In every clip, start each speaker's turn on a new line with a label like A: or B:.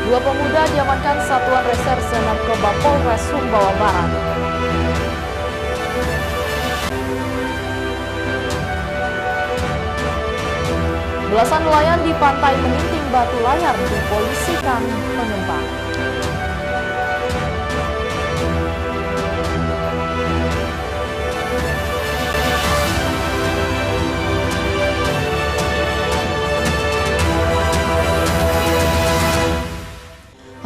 A: Dua pemuda diamankan Satuan Reserse Narkoba Polres Sumbawa Barat. Belasan nelayan di pantai Meninting Batu Layar dipolisikan pengembang.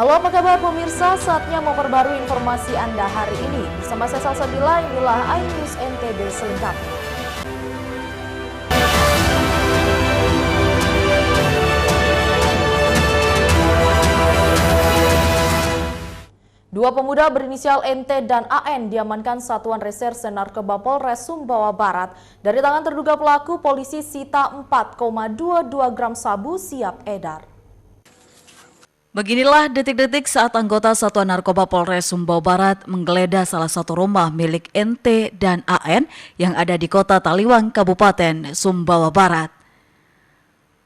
A: Halo, apa kabar pemirsa? Saatnya memperbarui informasi Anda hari ini. Bersama saya Salsabila, inilah iNews NTB selengkapnya. Dua pemuda berinisial NT dan AN diamankan Satuan Reserse Narkoba Polres Sumbawa Barat. Dari tangan terduga pelaku, polisi sita 4,22 gram sabu siap edar. Beginilah detik-detik saat anggota Satuan Narkoba Polres Sumbawa Barat menggeledah salah satu rumah milik NT dan AN yang ada di Kota Taliwang, Kabupaten Sumbawa Barat.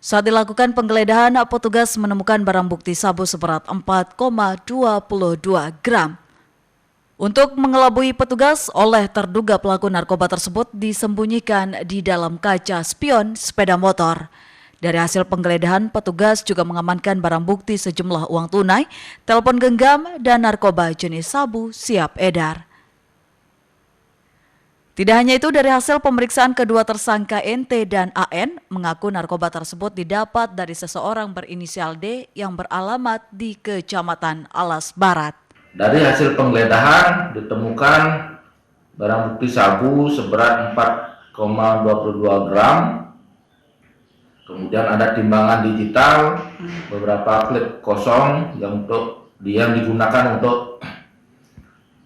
A: Saat dilakukan penggeledahan, petugas menemukan barang bukti sabu seberat 4,22 gram. Untuk mengelabui petugas, oleh terduga pelaku narkoba tersebut disembunyikan di dalam kaca spion sepeda motor. Dari hasil penggeledahan, petugas juga mengamankan barang bukti sejumlah uang tunai, telepon genggam, dan narkoba jenis sabu siap edar. Tidak hanya itu, dari hasil pemeriksaan kedua tersangka NT dan AN mengaku narkoba tersebut didapat dari seseorang berinisial D yang beralamat di Kecamatan Alas Barat.
B: Dari hasil penggeledahan ditemukan barang bukti sabu seberat 4,22 gram. Kemudian ada timbangan digital, beberapa klip kosong yang digunakan untuk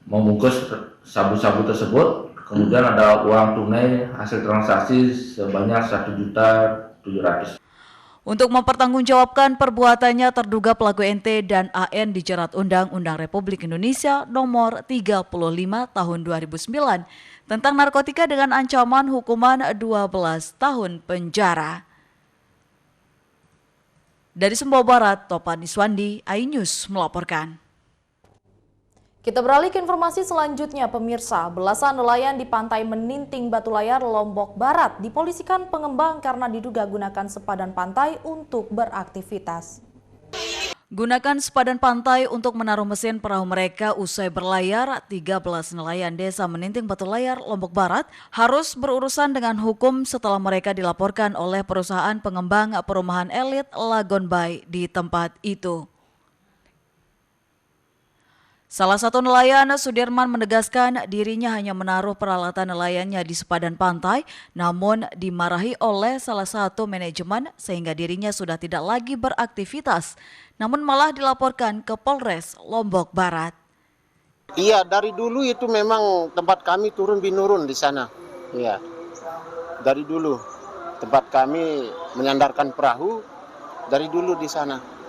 B: membungkus sabu-sabu tersebut. Kemudian ada uang tunai hasil transaksi sebanyak 1.700.000.
A: Untuk mempertanggungjawabkan perbuatannya, terduga pelaku NT dan AN dijerat Undang-Undang Republik Indonesia Nomor 35 Tahun 2009 tentang narkotika dengan ancaman hukuman 12 tahun penjara. Dari Sumbawa Barat, Topan Iswandi, iNews melaporkan. Kita beralih ke informasi selanjutnya, pemirsa. Belasan nelayan di pantai Meninting Batu Layar, Lombok Barat dipolisikan pengembang karena diduga gunakan sepadan pantai untuk beraktivitas. Gunakan sepadan pantai untuk menaruh mesin perahu mereka usai berlayar, 13 nelayan desa Meninting Batu Layar, Lombok Barat harus berurusan dengan hukum setelah mereka dilaporkan oleh perusahaan pengembang perumahan elit Lagon Bay di tempat itu. Salah satu nelayan, Sudirman, menegaskan dirinya hanya menaruh peralatan nelayannya di sepadan pantai, namun dimarahi oleh salah satu manajemen sehingga dirinya sudah tidak lagi beraktivitas, namun malah dilaporkan ke Polres Lombok Barat.
C: Iya, dari dulu itu memang tempat kami turun-binurun di sana. Iya, dari dulu tempat kami menyandarkan perahu dari dulu di sana.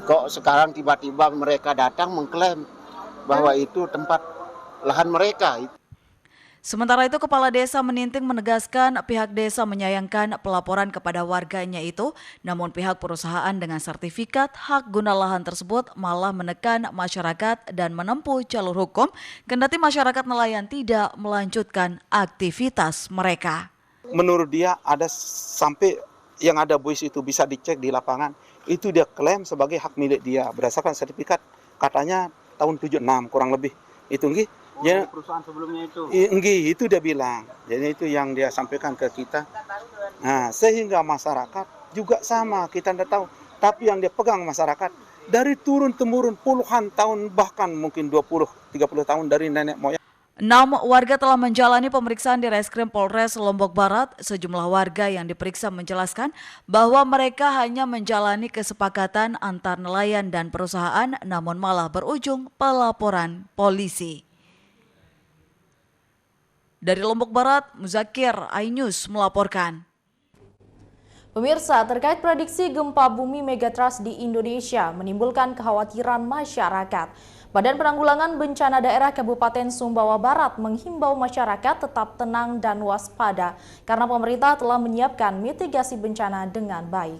C: Kok sekarang tiba-tiba mereka datang mengklaim bahwa itu tempat lahan mereka.
A: Sementara itu, Kepala Desa Meninting menegaskan pihak desa menyayangkan pelaporan kepada warganya itu, namun pihak perusahaan dengan sertifikat hak guna lahan tersebut malah menekan masyarakat dan menempuh jalur hukum, kendati masyarakat nelayan tidak melanjutkan aktivitas mereka.
D: Menurut dia ada sampai yang ada buis itu bisa dicek di lapangan, itu dia klaim sebagai hak milik dia berdasarkan sertifikat, katanya tahun 76 kurang lebih. Itu nggih. Ya,
C: perusahaan sebelumnya itu.
D: Nggih, itu dia bilang. Jadi itu yang dia sampaikan ke kita. Nah, sehingga masyarakat juga sama, kita tidak tahu. Tapi yang dia pegang masyarakat dari turun-temurun puluhan tahun, bahkan mungkin 20-30 tahun dari nenek moyang.
A: 6 warga telah menjalani pemeriksaan di Reskrim Polres Lombok Barat. Sejumlah warga yang diperiksa menjelaskan bahwa mereka hanya menjalani kesepakatan antar nelayan dan perusahaan, namun malah berujung pelaporan polisi. Dari Lombok Barat, Muzakir, iNews melaporkan. Pemirsa, terkait prediksi gempa bumi megatrust di Indonesia menimbulkan kekhawatiran masyarakat. Badan Penanggulangan Bencana Daerah Kabupaten Sumbawa Barat menghimbau masyarakat tetap tenang dan waspada karena pemerintah telah menyiapkan mitigasi bencana dengan baik.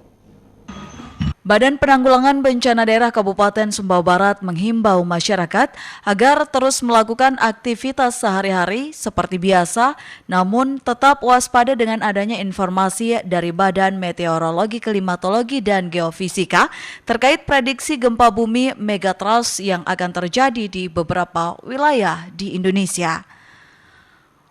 A: Badan Penanggulangan Bencana Daerah Kabupaten Sumbawa Barat menghimbau masyarakat agar terus melakukan aktivitas sehari-hari seperti biasa, namun tetap waspada dengan adanya informasi dari Badan Meteorologi, Klimatologi, dan Geofisika terkait prediksi gempa bumi megatrust yang akan terjadi di beberapa wilayah di Indonesia.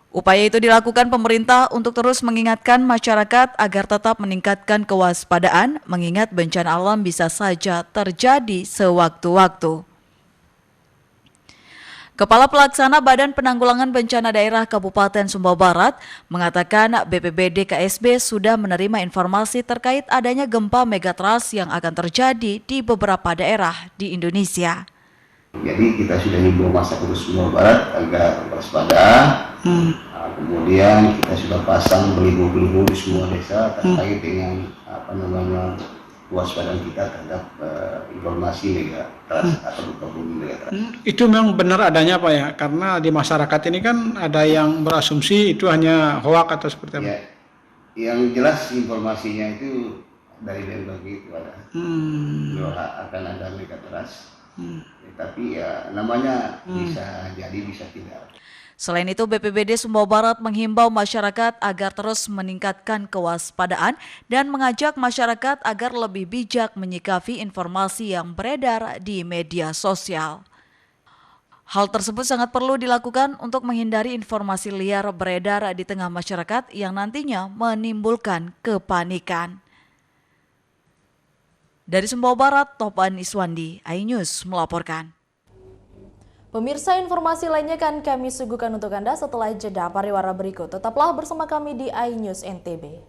A: Upaya itu dilakukan pemerintah untuk terus mengingatkan masyarakat agar tetap meningkatkan kewaspadaan, mengingat bencana alam bisa saja terjadi sewaktu-waktu. Kepala Pelaksana Badan Penanggulangan Bencana Daerah Kabupaten Sumbawa Barat mengatakan BPBD KSB sudah menerima informasi terkait adanya gempa megatrust yang akan terjadi di beberapa daerah di Indonesia.
E: Jadi kita sudah himbau masyarakat Sumbawa Barat agar waspada. Kemudian kita sudah pasang beligo-beligo di semua desa terkait dengan kewaspadaan kita terhadap informasi megatrust atau gempa bumi megatrust.
F: Itu memang benar adanya Pak ya, karena di masyarakat ini kan ada yang berasumsi itu hanya hoak atau seperti apa?
E: Ya, yang jelas informasinya itu dari BMKG itu ada bahwa akan ada megatrust. Tapi ya namanya bisa jadi bisa tidak.
A: Selain itu, BPBD Sumbawa Barat menghimbau masyarakat agar terus meningkatkan kewaspadaan dan mengajak masyarakat agar lebih bijak menyikapi informasi yang beredar di media sosial. Hal tersebut sangat perlu dilakukan untuk menghindari informasi liar beredar di tengah masyarakat yang nantinya menimbulkan kepanikan. Dari Sumbawa Barat, Topan Iswandi, iNews melaporkan.
G: Pemirsa, informasi lainnya akan kami suguhkan untuk Anda setelah jeda pariwara berikut. Tetaplah bersama kami di iNews NTB.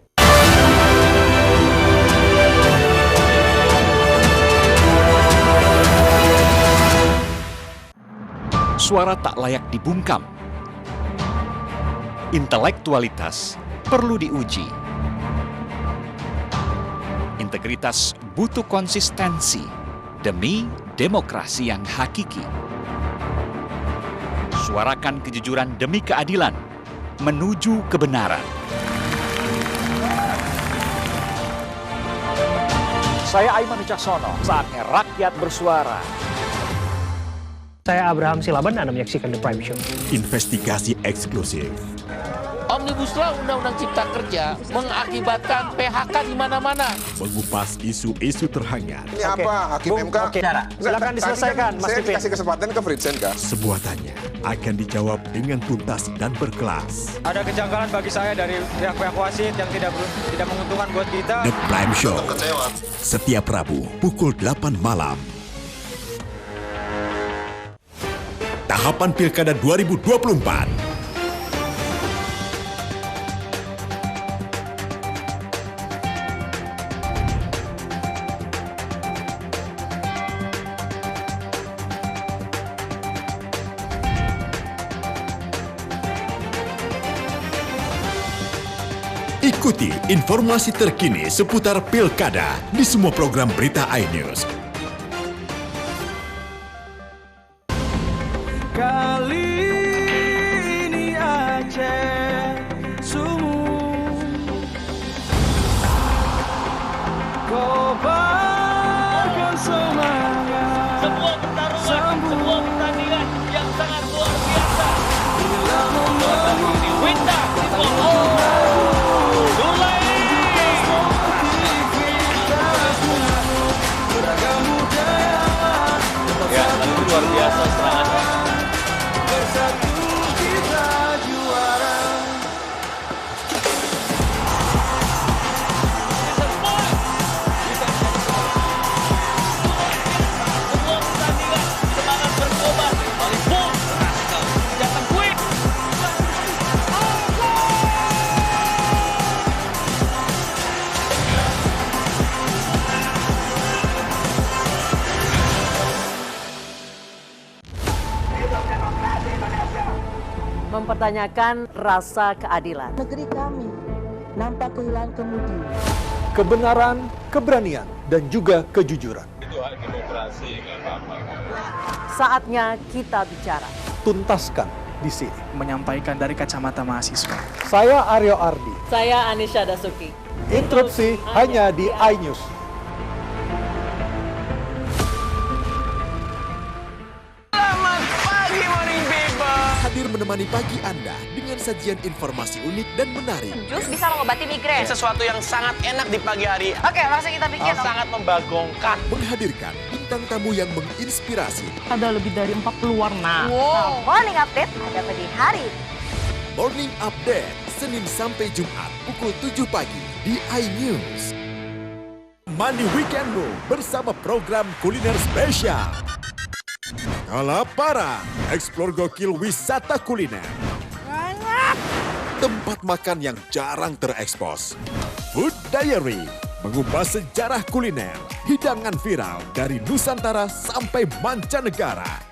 H: Suara tak layak dibungkam. Intelektualitas perlu diuji. Integritas butuh konsistensi demi demokrasi yang hakiki. Suarakan kejujuran demi keadilan, menuju kebenaran. Saya Aiman Wicaksono, saatnya rakyat bersuara.
I: Saya Abraham Silaban, Anda menyaksikan The Prime Show.
J: Investigasi eksklusif.
K: Omnibus Law Undang-Undang Cipta Kerja mengakibatkan PHK di mana-mana.
J: Mengupas isu-isu terhangat.
L: Ini apa? Hakim MK?
I: Silakan diselesaikan, Mas Pipin.
L: Saya kasih kesempatan ke Fritsen, Kak.
J: Semua tanya akan dijawab dengan tuntas dan berkelas.
M: Ada kejanggalan bagi saya dari pihak-pihak wasit yang tidak menguntungkan buat kita.
J: The Prime Show. Setiap Rabu pukul 8 malam. Tahapan Pilkada 2024. Ikuti informasi terkini seputar Pilkada di semua program berita iNews.
N: Kali ini Aceh sumur, kobarkan semangat, sebuah pertandingan yang sangat luar biasa. Bila membangun di Winda, luar biasa serangannya. Bersatu kita juara. Semua pertandingan semangat berkobar. Paling boom. Datang quick.
O: Mempertanyakan rasa keadilan.
P: Negeri kami nampak kehilangan kemudi.
Q: Kebenaran, keberanian, dan juga kejujuran.
R: Itu hak demokrasi, nggak apa-apa.
O: Saatnya kita bicara.
Q: Tuntaskan di sini.
S: Menyampaikan dari kacamata mahasiswa.
Q: Saya Aryo Ardi.
O: Saya Anisha Dasuki.
Q: Interupsi hanya di iNews.
J: hadir menemani pagi Anda dengan sajian informasi unik dan menarik.
T: Jus bisa mengobati migrain.
K: Sesuatu yang sangat enak di pagi hari.
T: Oke, langsung kita bikin.
K: Sangat membagongkan.
J: Menghadirkan bintang tamu yang menginspirasi.
T: Ada lebih dari 40 warna. Wow. Morning Update ada pada hari.
J: Morning Update, Senin sampai Jumat pukul 7 pagi di iNews. Mandi weekendmu bersama program kuliner spesial. Kalaparan, eksplor gokil wisata kuliner. Tempat makan yang jarang terekspos. Food Diary, mengupas sejarah kuliner, hidangan viral dari Nusantara sampai mancanegara.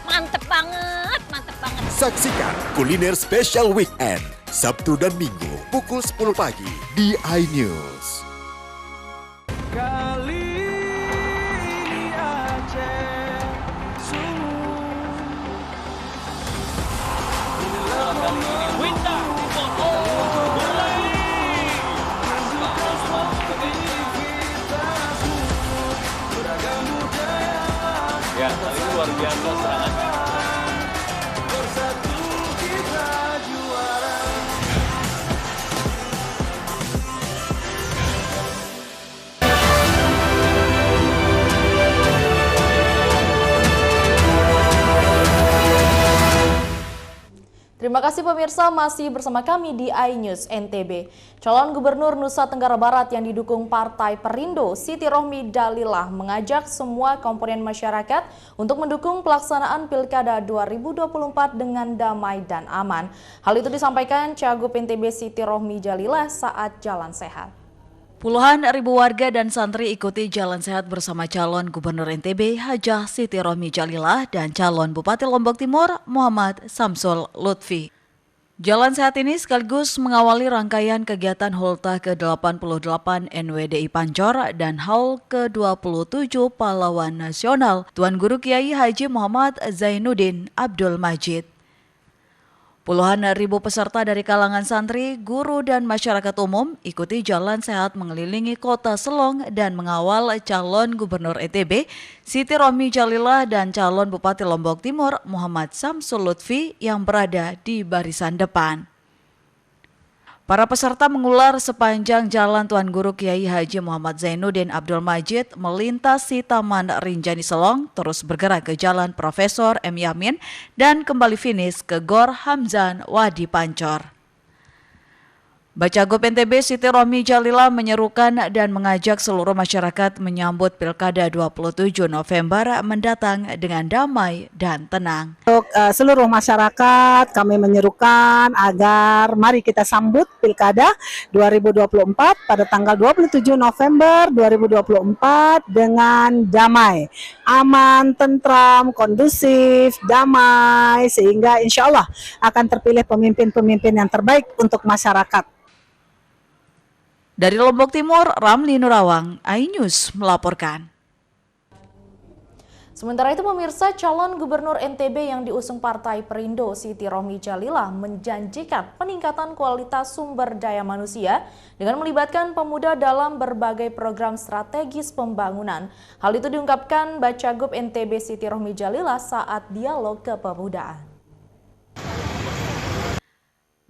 T: Mantep banget, mantep banget.
J: Saksikan kuliner spesial weekend, Sabtu dan Minggu pukul 10 pagi di iNews.
N: Kali ini Aceh sungguh. Inilah kali ini Winda Timor mulai. Ya, kali ini luar biasa serangannya. Bersatu kita juara.
A: Terima kasih pemirsa masih bersama kami di iNews NTB. Calon Gubernur Nusa Tenggara Barat yang didukung Partai Perindo, Siti Rohmi Dalilah mengajak semua komponen masyarakat untuk mendukung pelaksanaan Pilkada 2024 dengan damai dan aman. Hal itu disampaikan Cagup NTB Siti Rohmi Dalilah saat jalan sehat. Puluhan ribu warga dan santri ikuti jalan sehat bersama calon Gubernur NTB Hajah Siti Rohmi Dalilah dan calon Bupati Lombok Timur Muhammad Samsul Lutfi. Jalan sehat ini sekaligus mengawali rangkaian kegiatan Hultah ke-88 NWDI Pancor dan Haul ke-27 Pahlawan Nasional Tuan Guru Kiai Haji Muhammad Zainuddin Abdul Majid. Puluhan ribu peserta dari kalangan santri, guru, dan masyarakat umum ikuti jalan sehat mengelilingi kota Selong dan mengawal calon Gubernur NTB Siti Rohmi Dalilah dan calon Bupati Lombok Timur Muhammad Samsul Lutfi yang berada di barisan depan. Para peserta mengular sepanjang jalan Tuan Guru Kiai Haji Muhammad Zainuddin Abdul Majid melintasi Taman Rinjani Selong, terus bergerak ke Jalan Profesor M. Yamin dan kembali finish ke Gor Hamzan Wadi Pancor. Bacagup NTB Siti Rohmi Dalilah menyerukan dan mengajak seluruh masyarakat menyambut Pilkada 27 November mendatang dengan damai dan tenang.
P: Untuk seluruh masyarakat kami menyerukan agar mari kita sambut Pilkada 2024 pada tanggal 27 November 2024 dengan damai, aman, tentram, kondusif, damai, sehingga insya Allah akan terpilih pemimpin-pemimpin yang terbaik untuk masyarakat.
A: Dari Lombok Timur, Ramli Nurawang, iNews melaporkan. Sementara itu pemirsa, calon Gubernur NTB yang diusung Partai Perindo Siti Rohmi Dalilah menjanjikan peningkatan kualitas sumber daya manusia dengan melibatkan pemuda dalam berbagai program strategis pembangunan. Hal itu diungkapkan Bacagup NTB Siti Rohmi Dalilah saat dialog kepemudaan.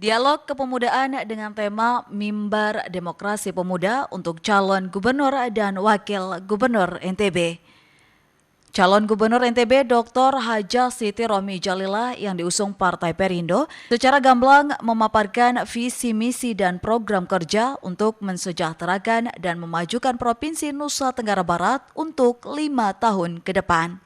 A: Dialog kepemudaan dengan tema Mimbar Demokrasi Pemuda untuk calon Gubernur dan Wakil Gubernur NTB. Calon Gubernur NTB Dr. Hajah Siti Rohmi Dalilah yang diusung Partai Perindo secara gamblang memaparkan visi misi dan program kerja untuk mensejahterakan dan memajukan Provinsi Nusa Tenggara Barat untuk 5 tahun ke depan.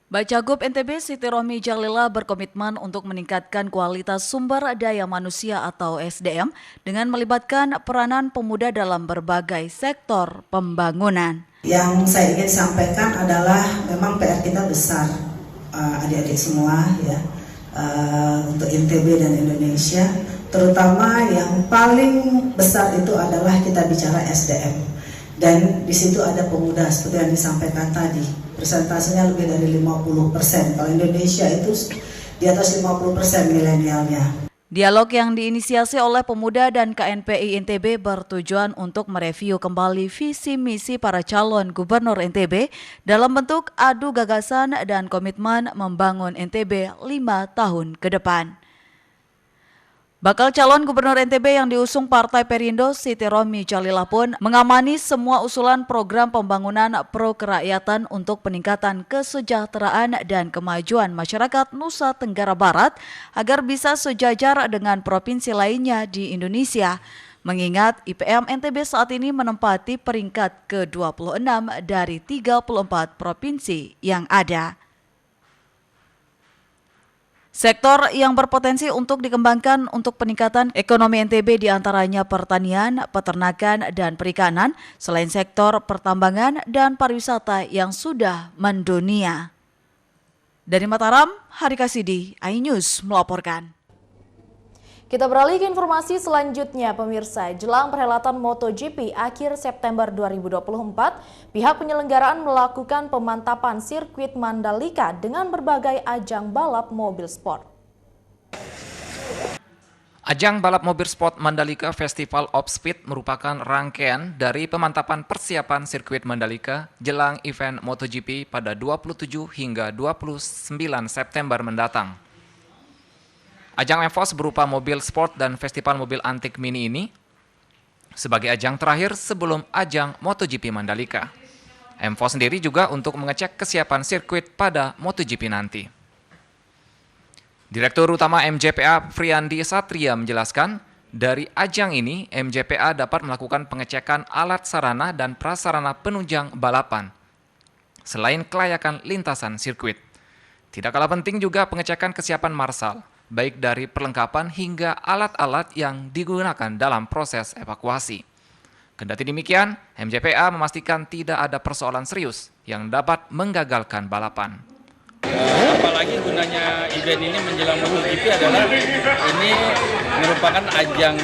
A: Bacagup NTB Siti Rohmi Dalilah berkomitmen untuk meningkatkan kualitas sumber daya manusia atau SDM dengan melibatkan peranan pemuda dalam berbagai sektor pembangunan.
U: Yang saya ingin sampaikan adalah memang PR kita besar, adik-adik semua ya, untuk NTB dan Indonesia, terutama yang paling besar itu adalah kita bicara SDM. Dan di situ ada pemuda seperti yang disampaikan tadi, persentasenya lebih dari 50%. Kalau Indonesia itu di atas 50% milenialnya.
A: Dialog yang diinisiasi oleh pemuda dan KNPI NTB bertujuan untuk mereview kembali visi misi para calon gubernur NTB dalam bentuk adu gagasan dan komitmen membangun NTB 5 tahun ke depan. Bakal calon gubernur NTB yang diusung Partai Perindo, Siti Rohmi Jalillah pun mengamani semua usulan program pembangunan pro kerakyatan untuk peningkatan kesejahteraan dan kemajuan masyarakat Nusa Tenggara Barat agar bisa sejajar dengan provinsi lainnya di Indonesia. Mengingat IPM NTB saat ini menempati peringkat ke-26 dari 34 provinsi yang ada. Sektor yang berpotensi untuk dikembangkan untuk peningkatan ekonomi NTB diantaranya pertanian, peternakan, dan perikanan, selain sektor pertambangan dan pariwisata yang sudah mendunia. Dari Mataram, Hari Kasidi, iNews melaporkan.
G: Kita beralih ke informasi selanjutnya, pemirsa. Jelang perhelatan MotoGP akhir September 2024, pihak penyelenggaraan melakukan pemantapan sirkuit Mandalika dengan berbagai ajang balap mobil sport.
B: Ajang balap mobil sport Mandalika Festival of Speed merupakan rangkaian dari pemantapan persiapan sirkuit Mandalika jelang event MotoGP pada 27 hingga 29 September mendatang. Ajang MFOS berupa mobil sport dan festival mobil antik mini ini sebagai ajang terakhir sebelum ajang MotoGP Mandalika. MFOS sendiri juga untuk mengecek kesiapan sirkuit pada MotoGP nanti. Direktur Utama MJPA Friandi Satria menjelaskan, dari ajang ini MJPA dapat melakukan pengecekan alat sarana dan prasarana penunjang balapan, selain kelayakan lintasan sirkuit. Tidak kalah penting juga pengecekan kesiapan marsal, baik dari perlengkapan hingga alat-alat yang digunakan dalam proses evakuasi. Kendati demikian, MJPA memastikan tidak ada persoalan serius yang dapat menggagalkan balapan.
N: Apalagi gunanya event ini menjelang MotoGP adalah ini merupakan ajang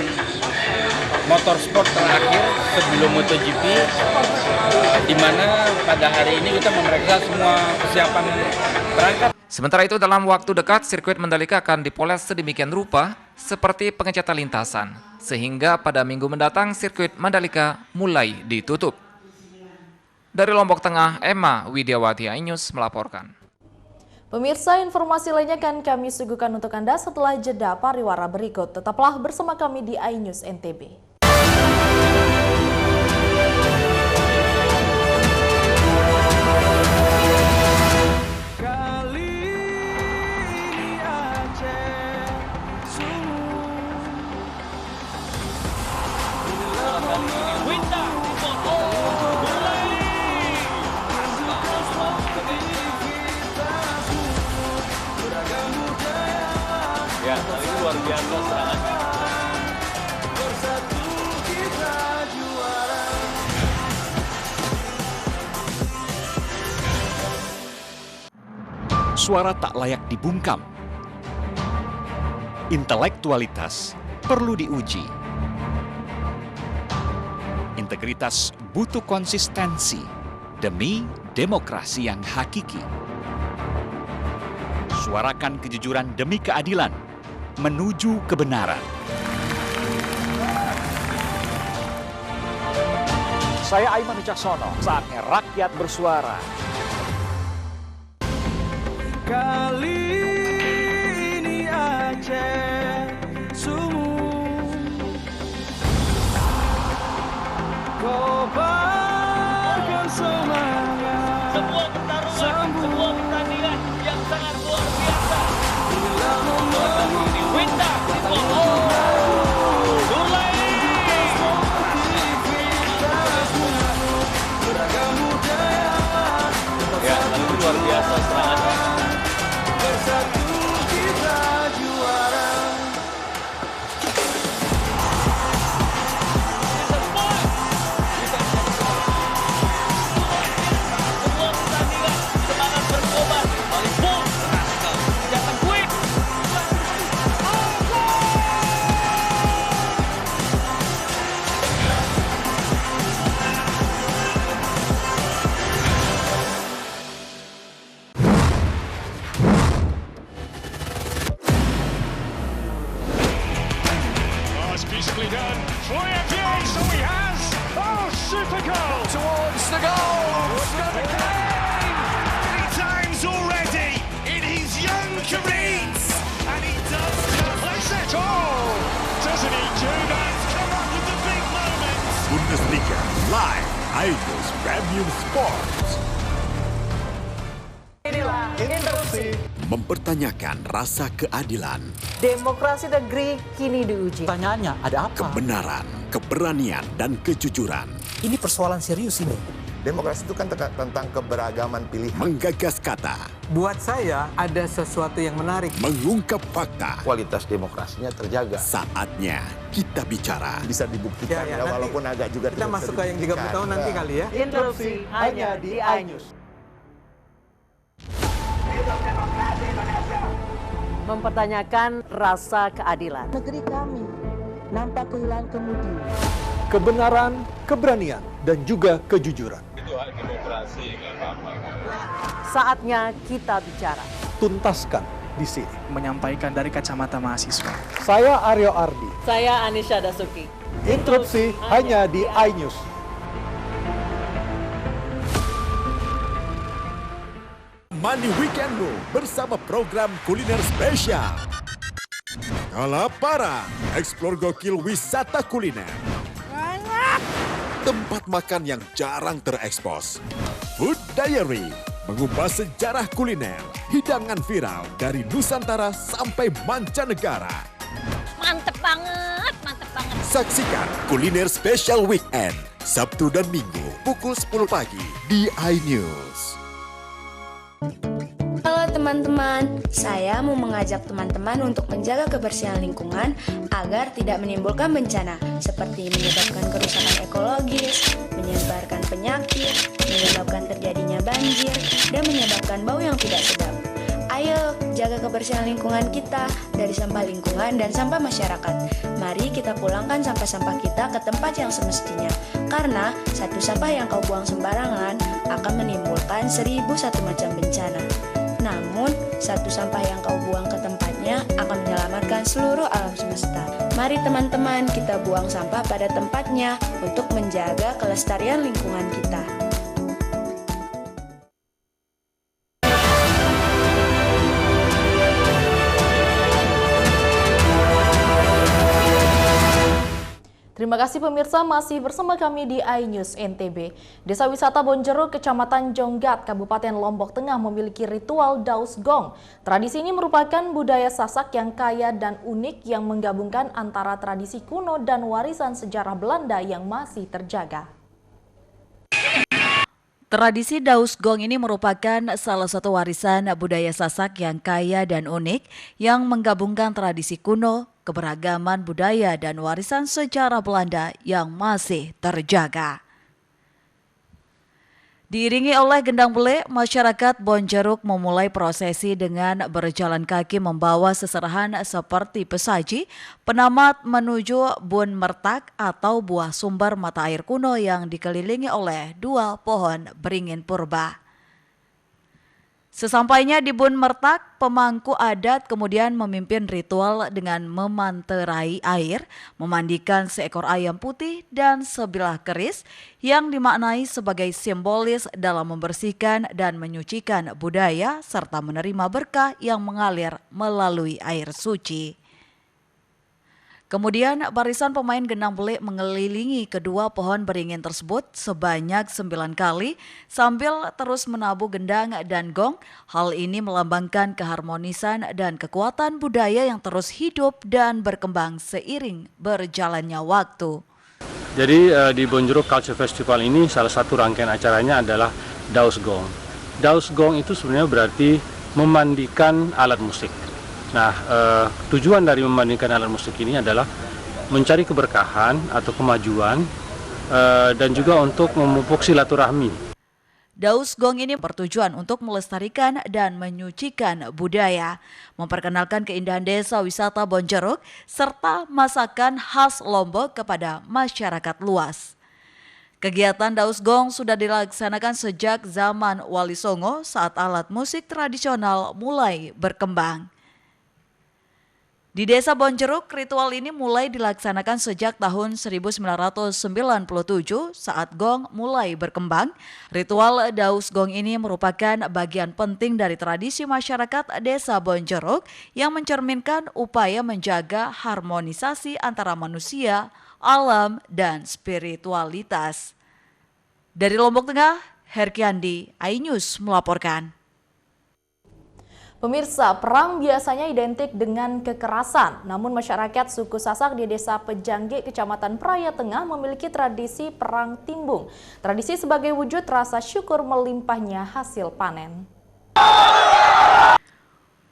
N: motorsport terakhir sebelum MotoGP, di mana pada hari ini kita memeriksa semua kesiapan perangkat.
B: Sementara itu, dalam waktu dekat, sirkuit Mandalika akan dipoles sedemikian rupa seperti pengecatan lintasan, sehingga pada minggu mendatang sirkuit Mandalika mulai ditutup. Dari Lombok Tengah, Emma Widiawati, iNews melaporkan.
G: Pemirsa, informasi lainnya akan kami suguhkan untuk Anda setelah jeda pariwara berikut. Tetaplah bersama kami di iNews NTB.
N: Ya, ini luar biasa serangannya.
H: Suara tak layak dibungkam. Intelektualitas perlu diuji. Integritas butuh konsistensi demi demokrasi yang hakiki. Suarakan kejujuran demi keadilan, menuju kebenaran.
V: Saya Aiman Wicaksono, saatnya rakyat bersuara.
W: Kali ini Aceh sumur kobarkan semangat.
N: Sebuah pertarungan, sebuah pertandingan yang sangat luar biasa. Di Winda, di Ya, lalu luar biasa serangannya.
J: the goal! Another game! 3 times already in his young career! And he does just like that! Oh! Doesn't he do that? Come up with the big moments!
H: Bundesliga Live, iNews Premium Sports.
O: Inilah Interupsi.
H: Mempertanyakan rasa keadilan,
O: Demokrasi negeri kini diuji.
C: Pertanyaannya, ada apa?
H: kebenaran, keberanian, dan kejujuran.
C: Ini persoalan serius ini.
L: Demokrasi itu kan tentang keberagaman pilihan.
H: Menggagas kata,
C: Buat saya ada sesuatu yang menarik.
H: mengungkap fakta.
L: Kualitas demokrasinya terjaga.
H: Saatnya kita bicara.
L: Bisa dibuktikan ya, walaupun agak juga
C: Kita
L: tidak
C: masuk ke yang 30 tahun nanti kali ya.
O: Interupsi hanya di iNews. Mempertanyakan rasa keadilan.
P: Negeri kami nampak kehilangan kemudi.
Q: Kebenaran, keberanian, dan juga kejujuran.
R: Itu hak demokrasi, nggak apa-apa.
O: Saatnya kita bicara.
Q: Tuntaskan di sini.
S: Menyampaikan dari kacamata mahasiswa.
Q: Saya Aryo Ardi.
O: Saya Anisha Dasuki.
Q: Interupsi hanya di iNews.
J: Money Weekendmu bersama program kuliner spesial. Kalaparan, eksplor gokil wisata kuliner. Tempat makan yang jarang terekspos. Food Diary, mengupas sejarah kuliner, hidangan viral dari Nusantara sampai mancanegara.
T: Mantep banget, mantep banget.
J: Saksikan Kuliner Special Weekend, Sabtu dan Minggu pukul 10 pagi di iNews.
D: Halo teman-teman, saya mau mengajak teman-teman untuk menjaga kebersihan lingkungan agar tidak menimbulkan bencana seperti menyebabkan kerusakan ekologis, menyebarkan penyakit, menyebabkan terjadinya banjir, dan menyebabkan bau yang tidak sedap. Ayo jaga kebersihan lingkungan kita dari sampah lingkungan dan sampah masyarakat. Mari kita pulangkan sampah-sampah kita ke tempat yang semestinya. Karena satu sampah yang kau buang sembarangan akan menimbulkan 1001 macam bencana. Namun, satu sampah yang kau buang ke tempatnya akan menyelamatkan seluruh alam semesta. Mari teman-teman kita buang sampah pada tempatnya untuk menjaga kelestarian lingkungan kita.
A: Terima kasih pemirsa masih bersama kami di iNews NTB. Desa wisata Bonjeruk, Kecamatan Jonggat, Kabupaten Lombok Tengah memiliki ritual Daus Gong. Tradisi ini merupakan budaya Sasak yang kaya dan unik yang menggabungkan antara tradisi kuno dan warisan sejarah Belanda yang masih terjaga. Tradisi Daus Gong ini merupakan salah satu warisan budaya Sasak yang kaya dan unik yang menggabungkan tradisi kuno, keberagaman budaya dan warisan sejarah Belanda yang masih terjaga. Diiringi oleh gendang bele, masyarakat Bonjeruk memulai prosesi dengan berjalan kaki membawa seserahan seperti pesaji, penamat menuju Bun Mertak atau buah sumber mata air kuno yang dikelilingi oleh 2 pohon beringin purba. Sesampainya di Bun Mertak, pemangku adat kemudian memimpin ritual dengan memanterai air, memandikan seekor ayam putih dan sebilah keris yang dimaknai sebagai simbolis dalam membersihkan dan menyucikan budaya serta menerima berkah yang mengalir melalui air suci. Kemudian barisan pemain gendang bele mengelilingi kedua pohon beringin tersebut sebanyak 9 kali sambil terus menabuh gendang dan gong. Hal ini melambangkan keharmonisan dan kekuatan budaya yang terus hidup dan berkembang seiring berjalannya waktu.
F: Jadi di Bonjeruk Culture Festival ini salah satu rangkaian acaranya adalah Daus Gong. Daus Gong itu sebenarnya berarti memandikan alat musik. Nah, tujuan dari memandikan alat musik ini adalah mencari keberkahan atau kemajuan dan juga untuk memupuk silaturahmi.
A: Daus Gong ini bertujuan untuk melestarikan dan menyucikan budaya, memperkenalkan keindahan desa wisata Bonjeruk, serta masakan khas Lombok kepada masyarakat luas. Kegiatan Daus Gong sudah dilaksanakan sejak zaman Wali Songo saat alat musik tradisional mulai berkembang. Di Desa Bonjeruk, ritual ini mulai dilaksanakan sejak tahun 1997 saat gong mulai berkembang. Ritual daus gong ini merupakan bagian penting dari tradisi masyarakat Desa Bonjeruk yang mencerminkan upaya menjaga harmonisasi antara manusia, alam, dan spiritualitas. Dari Lombok Tengah, Herkiandi, iNews melaporkan.
G: Pemirsa, perang biasanya identik dengan kekerasan, namun masyarakat suku Sasak di Desa Pejangge, Kecamatan Praia Tengah memiliki tradisi perang timbung. Tradisi sebagai wujud rasa syukur melimpahnya hasil panen.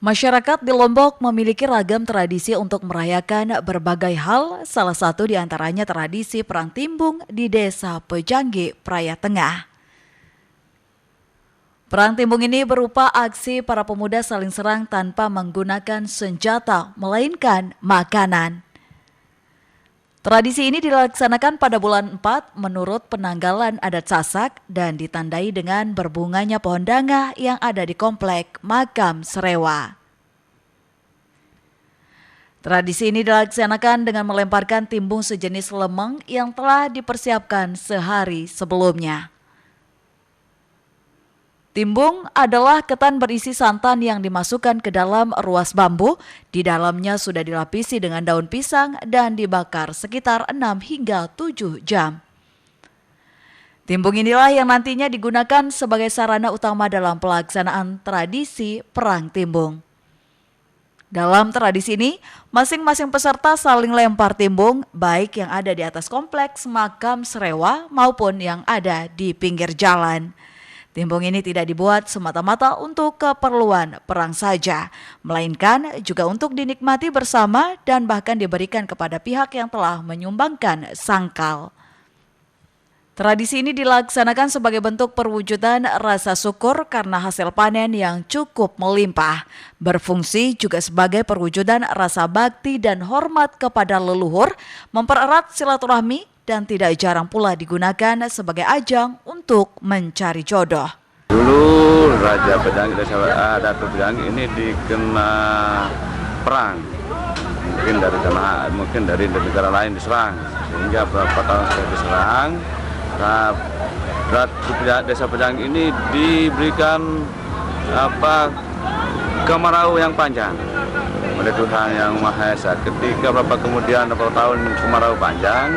A: Masyarakat di Lombok memiliki ragam tradisi untuk merayakan berbagai hal, salah satu diantaranya tradisi perang timbung di Desa Pejangge, Praia Tengah. Perang timbung ini berupa aksi para pemuda saling serang tanpa menggunakan senjata, melainkan makanan. Tradisi ini dilaksanakan pada bulan 4 menurut penanggalan adat Sasak dan ditandai dengan berbunganya pohon dangah yang ada di komplek Makam Serewa. Tradisi ini dilaksanakan dengan melemparkan timbung sejenis lemeng yang telah dipersiapkan sehari sebelumnya. Timbung adalah ketan berisi santan yang dimasukkan ke dalam ruas bambu. Di dalamnya sudah dilapisi dengan daun pisang dan dibakar sekitar 6 hingga 7 jam. Timbung inilah yang nantinya digunakan sebagai sarana utama dalam pelaksanaan tradisi perang timbung. Dalam tradisi ini, masing-masing peserta saling lempar timbung, baik yang ada di atas kompleks Makam Serewa maupun yang ada di pinggir jalan. Timbung ini tidak dibuat semata-mata untuk keperluan perang saja, melainkan juga untuk dinikmati bersama dan bahkan diberikan kepada pihak yang telah menyumbangkan sangkal. Tradisi ini dilaksanakan sebagai bentuk perwujudan rasa syukur karena hasil panen yang cukup melimpah. Berfungsi juga sebagai perwujudan rasa bakti dan hormat kepada leluhur, mempererat silaturahmi, dan tidak jarang pula digunakan sebagai ajang untuk mencari jodoh.
E: Dulu Raja Pejangge, Desa Datuk Pejangge ini dikenal perang, mungkin dari negara lain diserang, sehingga beberapa tahun setelah diserang, Desa Pejangge ini diberikan kemarau yang panjang oleh Tuhan Yang Maha Esa. Ketika beberapa tahun kemarau panjang,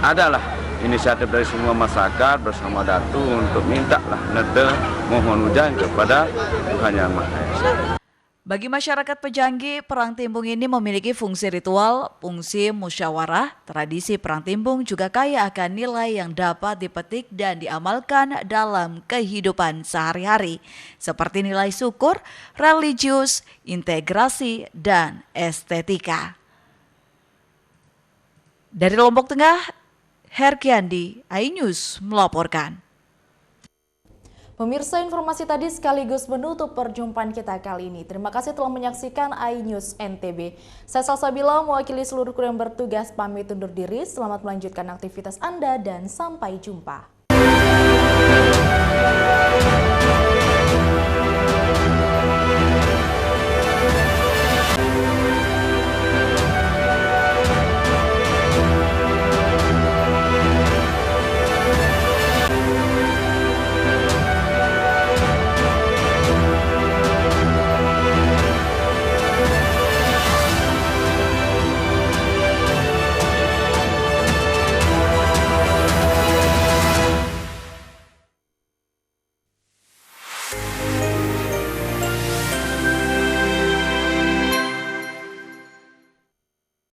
E: adalah inisiatif dari semua masyarakat bersama Datu untuk mintalah mohon hujan kepada Tuhan Yang Maha Esa.
A: Bagi masyarakat Pejangge, perang timbung ini memiliki fungsi ritual, fungsi musyawarah. Tradisi perang timbung juga kaya akan nilai yang dapat dipetik dan diamalkan dalam kehidupan sehari-hari, seperti nilai syukur, religius, integrasi, dan estetika. Dari Lombok Tengah, Herkiandi, iNews melaporkan.
G: Pemirsa, informasi tadi sekaligus menutup perjumpaan kita kali ini. Terima kasih telah menyaksikan iNews NTB. Saya Salsabila mewakili seluruh kru yang bertugas pamit undur diri. Selamat melanjutkan aktivitas Anda dan sampai jumpa.